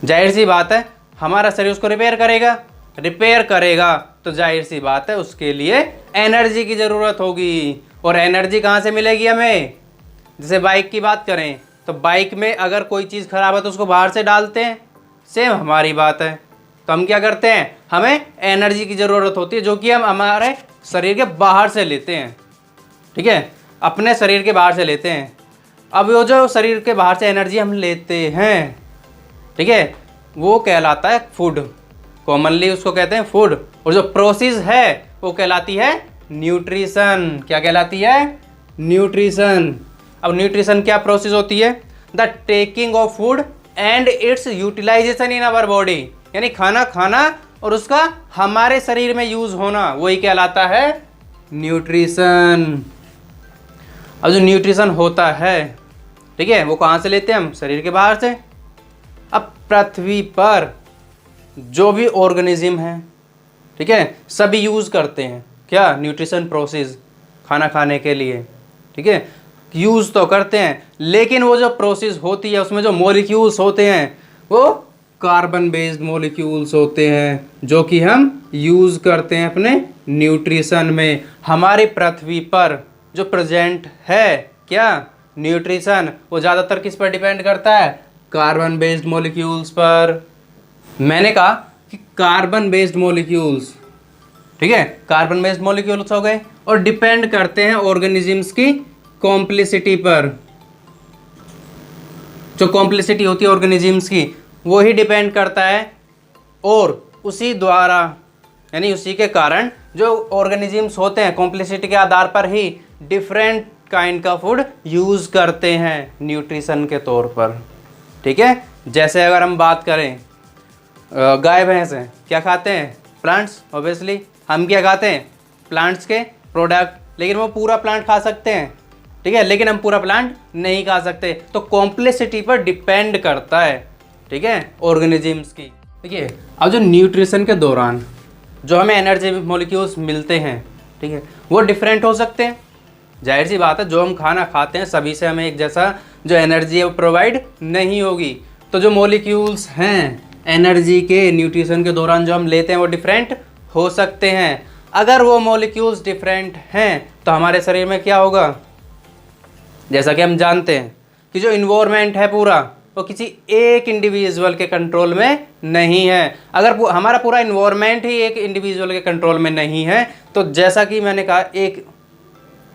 जाहिर सी बात है हमारा शरीर उसको रिपेयर करेगा। रिपेयर करेगा तो जाहिर सी बात है उसके लिए एनर्जी की ज़रूरत होगी। और एनर्जी कहाँ से मिलेगी हमें? जैसे बाइक की बात करें तो बाइक में अगर कोई चीज़ ख़राब है तो उसको बाहर से डालते हैं, सेम हमारी बात है। तो हम क्या करते हैं? हमें एनर्जी की ज़रूरत होती है जो कि हम हमारे शरीर के बाहर से लेते हैं, ठीक है, अपने शरीर के बाहर से लेते हैं। अब वो जो शरीर के बाहर से एनर्जी हम लेते हैं, ठीक है, वो कहलाता है फूड। कॉमनली उसको कहते हैं फूड। और जो प्रोसेस है वो कहलाती है न्यूट्रिशन। क्या कहलाती है? न्यूट्रिशन। अब न्यूट्रिशन क्या प्रोसेस होती है? The taking of food and its utilisation in our body, यानी खाना खाना और उसका हमारे शरीर में यूज होना, वही कहलाता है न्यूट्रिशन। अब जो न्यूट्रिशन होता है, ठीक है, वो कहाँ से लेते हैं हम? शरीर के बाहर से। अब पृथ्वी पर जो भी ऑर्गेनिज्म है, ठीक है, सभी यूज करते हैं क्या? न्यूट्रिशन प्रोसेस, खाना खाने के लिए, ठीक है, यूज तो करते हैं, लेकिन वो जो प्रोसेस होती है उसमें जो मॉलिक्यूल्स होते हैं वो कार्बन बेस्ड मॉलिक्यूल्स होते हैं, जो कि हम यूज करते हैं अपने न्यूट्रिशन में। हमारी पृथ्वी पर जो प्रेजेंट है क्या न्यूट्रिशन, वो ज़्यादातर किस पर डिपेंड करता है? कार्बन बेस्ड मॉलिक्यूल्स पर। मैंने कहा कि कार्बन बेस्ड मॉलिक्यूल्स, ठीक है, कार्बन बेस्ड मॉलिक्यूल्स हो गए और डिपेंड करते हैं ऑर्गेनिजम्स की कॉम्प्लिसिटी पर। जो कॉम्प्लिसिटी होती है ऑर्गेनिजम्स की, वो ही डिपेंड करता है, और उसी द्वारा यानी उसी के कारण जो ऑर्गेनिजम्स होते हैं कॉम्प्लिसिटी के आधार पर ही डिफरेंट काइंड का फूड यूज़ करते हैं न्यूट्रिशन के तौर पर, ठीक है। जैसे अगर हम बात करें गाय भैंस हैं, क्या खाते हैं? Plants, obviously. हम क्या खाते हैं? प्लांट्स के प्रोडक्ट, लेकिन वो पूरा प्लांट खा सकते हैं, ठीक है, लेकिन हम पूरा प्लांट नहीं खा सकते। तो कॉम्प्लेक्सिटी पर डिपेंड करता है, ठीक है, ऑर्गेनिजम्स की। देखिए, अब जो न्यूट्रिशन के दौरान जो हमें एनर्जी मॉलिक्यूल्स मिलते हैं, ठीक है, वो डिफरेंट हो सकते हैं। जाहिर सी बात है, जो हम खाना खाते हैं सभी से हमें एक जैसा जो एनर्जी है वो प्रोवाइड नहीं होगी। तो जो मॉलिक्यूल्स हैं एनर्जी के न्यूट्रिशन के दौरान जो हम लेते हैं वो डिफरेंट हो सकते हैं। अगर वो मॉलिक्यूल्स डिफरेंट हैं तो हमारे शरीर में क्या होगा? जैसा कि हम जानते हैं कि जो इन्वायरमेंट है पूरा, वो किसी एक इंडिविजुअल के कंट्रोल में नहीं है। अगर हमारा पूरा इन्वायरमेंट ही एक इंडिविजुअल के कंट्रोल में नहीं है, तो जैसा कि मैंने कहा एक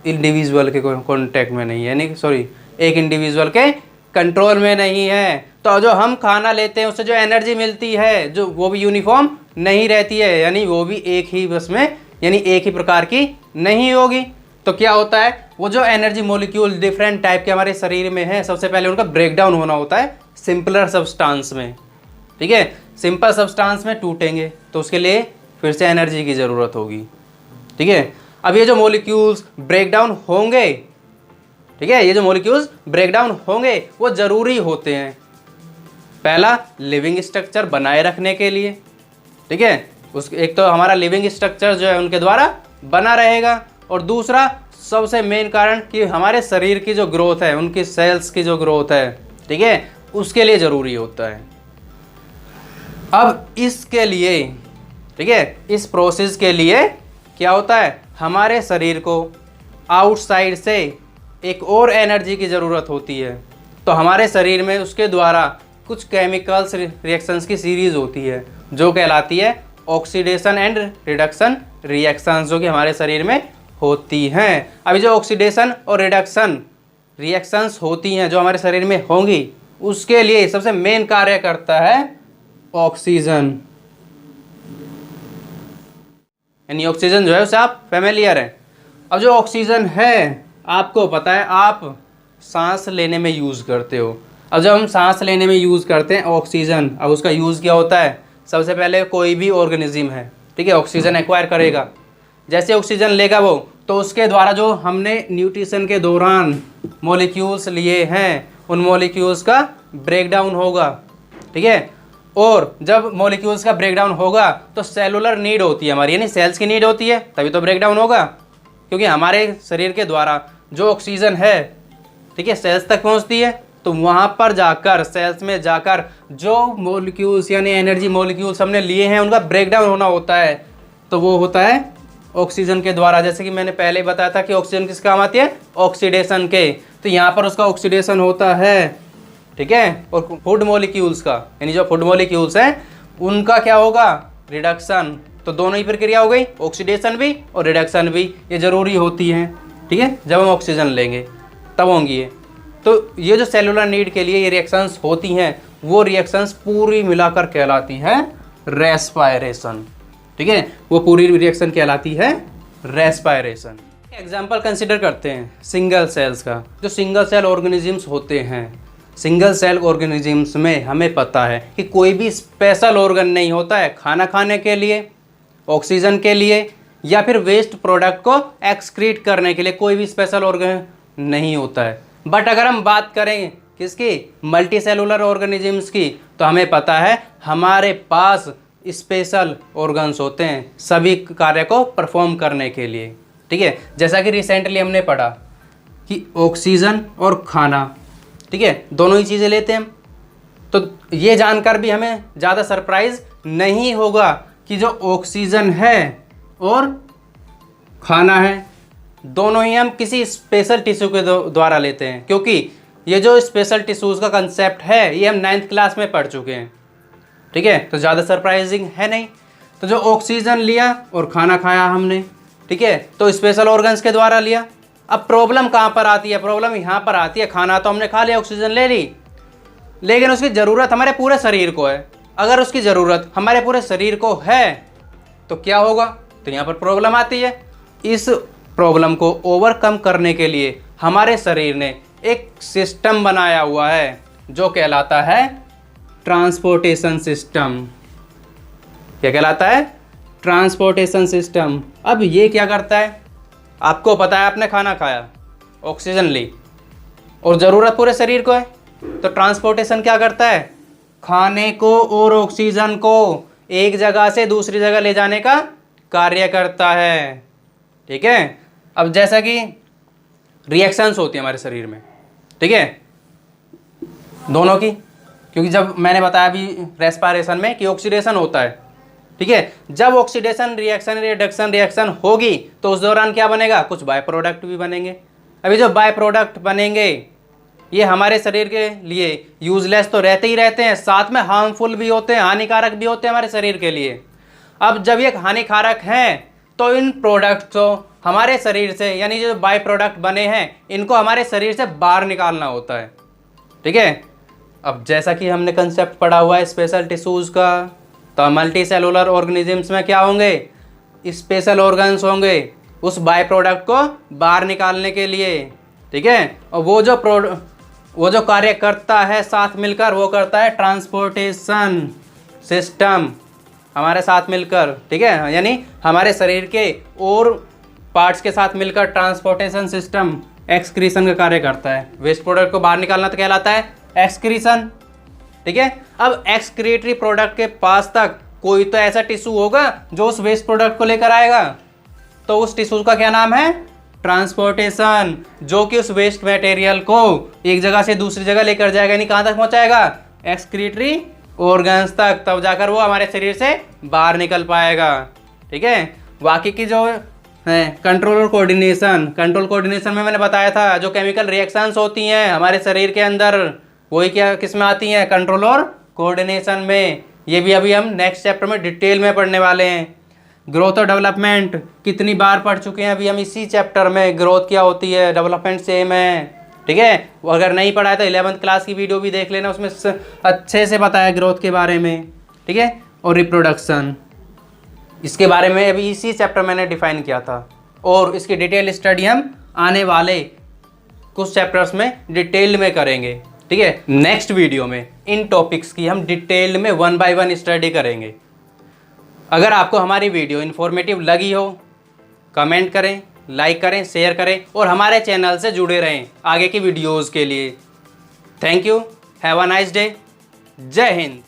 इंडिविजुअल के कॉन्टेक्ट में नहीं है, यानी सॉरी एक इंडिविजुअल के कंट्रोल में नहीं है, तो जो हम खाना लेते हैं उससे जो एनर्जी मिलती है जो वो भी यूनिफॉर्म नहीं रहती है, यानी वो भी एक ही बस में यानी एक ही प्रकार की नहीं होगी। तो क्या होता है, वो जो एनर्जी मॉलिक्यूल डिफरेंट टाइप के हमारे शरीर में है, सबसे पहले उनका ब्रेकडाउन होना होता है सिंपलर सब्सटेंस में, ठीक है। सिंपल सब्सटेंस में टूटेंगे तो उसके लिए फिर से एनर्जी की ज़रूरत होगी, ठीक है। अब ये जो मॉलिक्यूल्स ब्रेकडाउन होंगे, ठीक है, ये जो मॉलिक्यूल्स ब्रेकडाउन होंगे वो ज़रूरी होते हैं। पहला, लिविंग स्ट्रक्चर बनाए रखने के लिए, ठीक है, उस एक तो हमारा लिविंग स्ट्रक्चर जो है उनके द्वारा बना रहेगा, और दूसरा सबसे मेन कारण कि हमारे शरीर की जो ग्रोथ है, उनकी सेल्स की जो ग्रोथ है, ठीक है, उसके लिए ज़रूरी होता है। अब इसके लिए, ठीक है, इस प्रोसेस के लिए क्या होता है, हमारे शरीर को आउटसाइड से एक और एनर्जी की ज़रूरत होती है। तो हमारे शरीर में उसके द्वारा कुछ केमिकल्स रिएक्शंस की सीरीज़ होती है जो कहलाती है ऑक्सीडेशन एंड रिडक्शन रिएक्शंस, जो कि हमारे शरीर में होती हैं। अभी जो ऑक्सीडेशन और रिडक्शन रिएक्शंस होती हैं जो हमारे शरीर में होंगी, उसके लिए सबसे मेन कार्य करता है ऑक्सीजन। यानी ऑक्सीजन जो है उससे आप फेमिलियर हैं। अब जो ऑक्सीजन है आपको पता है आप सांस लेने में यूज़ करते हो। अब जब हम सांस लेने में यूज़ करते हैं ऑक्सीजन, अब उसका यूज़ क्या होता है, सबसे पहले कोई भी ऑर्गेनिज्म है, ठीक है, ऑक्सीजन एक्वायर करेगा। जैसे ऑक्सीजन लेगा वो, तो उसके द्वारा जो हमने न्यूट्रिशन के दौरान मॉलिक्यूल्स लिए हैं उन मॉलिक्यूल्स का ब्रेकडाउन होगा, ठीक है। और जब मॉलिक्यूल्स का ब्रेकडाउन होगा तो सेलुलर नीड होती है हमारी, यानी सेल्स की नीड होती है, तभी तो ब्रेकडाउन होगा, क्योंकि हमारे शरीर के द्वारा जो ऑक्सीजन है, ठीक है, सेल्स तक पहुंचती है। तो वहाँ पर जाकर सेल्स में जाकर जो मॉलिक्यूल्स यानी एनर्जी मॉलिक्यूल्स हमने लिए हैं उनका ब्रेकडाउन होना होता है, तो वो होता है ऑक्सीजन के द्वारा। जैसे कि मैंने पहले बताया था कि ऑक्सीजन किस काम आती है, ऑक्सीडेशन के, तो यहाँ पर उसका ऑक्सीडेशन होता है, ठीक है। और फूड मॉलिक्यूल्स का, यानी जो फूड मॉलिक्यूल्स हैं उनका क्या होगा, रिडक्शन। तो दोनों ही प्रक्रिया हो गई, ऑक्सीडेशन भी और रिडक्शन भी, ये ज़रूरी होती हैं, ठीक है, जब हम ऑक्सीजन लेंगे तब होंगी ये। तो ये जो सेलुलर नीड के लिए ये रिएक्शंस होती हैं, वो रिएक्शंस पूरी मिलाकर कहलाती है रेस्पायरेशन, ठीक है, वो पूरी रिएक्शन कहलाती है रेस्पायरेशन। एग्जाम्पल कंसिडर करते हैं सिंगल सेल्स का। जो सिंगल सेल ऑर्गेनिजम्स होते हैं, सिंगल सेल ऑर्गेनिजम्स में हमें पता है कि कोई भी स्पेशल ऑर्गन नहीं होता है खाना खाने के लिए, ऑक्सीजन के लिए या फिर वेस्ट प्रोडक्ट को एक्सक्रीट करने के लिए कोई भी स्पेशल ऑर्गन नहीं होता है। बट अगर हम बात करें किसकी, मल्टी सेलुलर ऑर्गेनिजम्स की, तो हमें पता है हमारे पास स्पेशल ऑर्गन्स होते हैं सभी कार्य को परफॉर्म करने के लिए। ठीक है, जैसा कि रिसेंटली हमने पढ़ा कि ऑक्सीजन और खाना, ठीक है, दोनों ही चीज़ें लेते हैं हम, तो ये जानकर भी हमें ज़्यादा सरप्राइज नहीं होगा कि जो ऑक्सीजन है और खाना है दोनों ही हम किसी स्पेशल टिश्यू के द्वारा लेते हैं, क्योंकि ये जो स्पेशल टिश्यूज़ का कंसेप्ट है ये हम 9th क्लास में पढ़ चुके हैं। ठीक है, तो ज़्यादा सरप्राइजिंग है नहीं। तो जो ऑक्सीजन लिया और खाना खाया हमने, ठीक है, तो स्पेशल ऑर्गन्स के द्वारा लिया। अब प्रॉब्लम कहाँ पर आती है, प्रॉब्लम यहाँ पर आती है, खाना तो हमने खा लिया, ऑक्सीजन ले ली, लेकिन उसकी ज़रूरत हमारे पूरे शरीर को है। अगर उसकी ज़रूरत हमारे पूरे शरीर को है तो क्या होगा, तो यहाँ पर प्रॉब्लम आती है। इस प्रॉब्लम को ओवरकम करने के लिए हमारे शरीर ने एक सिस्टम बनाया हुआ है जो कहलाता है ट्रांसपोर्टेशन सिस्टम। क्या कहलाता है, ट्रांसपोर्टेशन सिस्टम। अब ये क्या करता है, आपको पता है आपने खाना खाया, ऑक्सीजन ली और ज़रूरत पूरे शरीर को है, तो ट्रांसपोर्टेशन क्या करता है, खाने को और ऑक्सीजन को एक जगह से दूसरी जगह ले जाने का कार्य करता है। ठीक है, अब जैसा कि रिएक्शंस होती है हमारे शरीर में, ठीक है, दोनों की, क्योंकि जब मैंने बताया अभी रेस्पिरेशन में कि ऑक्सीडेशन होता है, ठीक है, जब ऑक्सीडेशन रिएक्शन रिडक्शन रिएक्शन होगी तो उस दौरान क्या बनेगा, कुछ बाय प्रोडक्ट भी बनेंगे। अभी जो बाय प्रोडक्ट बनेंगे ये हमारे शरीर के लिए यूजलेस तो रहते ही रहते हैं, साथ में हार्मफुल भी होते हैं, हानिकारक भी होते हैं हमारे शरीर के लिए। अब जब ये हानिकारक हैं तो इन प्रोडक्ट को हमारे शरीर से, यानी जो बाय प्रोडक्ट बने हैं, इनको हमारे शरीर से बाहर निकालना होता है। ठीक है, अब जैसा कि हमने कंसेप्ट पढ़ा हुआ है स्पेशल टिश्यूज़ का, तो मल्टी सेलुलर ऑर्गेनिजम्स में क्या होंगे, स्पेशल ऑर्गन्स होंगे उस बाय प्रोडक्ट को बाहर निकालने के लिए। ठीक है, और वो जो कार्य करता है साथ मिलकर, वो करता है ट्रांसपोर्टेशन सिस्टम हमारे साथ मिलकर। ठीक है, यानी हमारे शरीर के और पार्ट्स के साथ मिलकर ट्रांसपोर्टेशन सिस्टम एक्सक्रीशन का कार्य करता है। वेस्ट प्रोडक्ट को बाहर निकालना तो कहलाता है एक्सक्रीशन। ठीक है, अब एक्सक्रीटरी प्रोडक्ट के पास तक कोई तो ऐसा टिश्यू होगा जो उस वेस्ट प्रोडक्ट को लेकर आएगा, तो उस टिश्यू का क्या नाम है, ट्रांसपोर्टेशन, जो कि उस वेस्ट मटेरियल को एक जगह से दूसरी जगह लेकर जाएगा, यानी कहाँ तक पहुँचाएगा, एक्सक्रीटरी ऑर्गन्स तक, तब जाकर वो हमारे शरीर से बाहर निकल पाएगा। ठीक है, बाकी की जो है कंट्रोल और कोऑर्डिनेशन, कंट्रोल कोऑर्डिनेशन में मैंने बताया था जो केमिकल रिएक्शंस होती हैं हमारे शरीर के अंदर, वही क्या किस में आती हैं, कंट्रोल और कोऑर्डिनेशन में। ये भी अभी हम नेक्स्ट चैप्टर में डिटेल में पढ़ने वाले हैं। ग्रोथ और डेवलपमेंट कितनी बार पढ़ चुके हैं अभी हम इसी चैप्टर में, ग्रोथ क्या होती है, डेवलपमेंट सेम है। ठीक है, वो अगर नहीं पढ़ा है तो 11th क्लास की वीडियो भी देख लेना, उसमें अच्छे से बताया ग्रोथ के बारे में। ठीक है, और रिप्रोडक्शन, इसके बारे में अभी इसी चैप्टर मैंने डिफाइन किया था, और इसकी डिटेल स्टडी हम आने वाले कुछ चैप्टर्स में डिटेल में करेंगे। ठीक है, नेक्स्ट वीडियो में इन टॉपिक्स की हम डिटेल में 1 by 1 स्टडी करेंगे। अगर आपको हमारी वीडियो इन्फॉर्मेटिव लगी हो, कमेंट करें, लाइक करें, शेयर करें और हमारे चैनल से जुड़े रहें आगे की वीडियोज़ के लिए। Thank you, have a nice day, जय हिंद।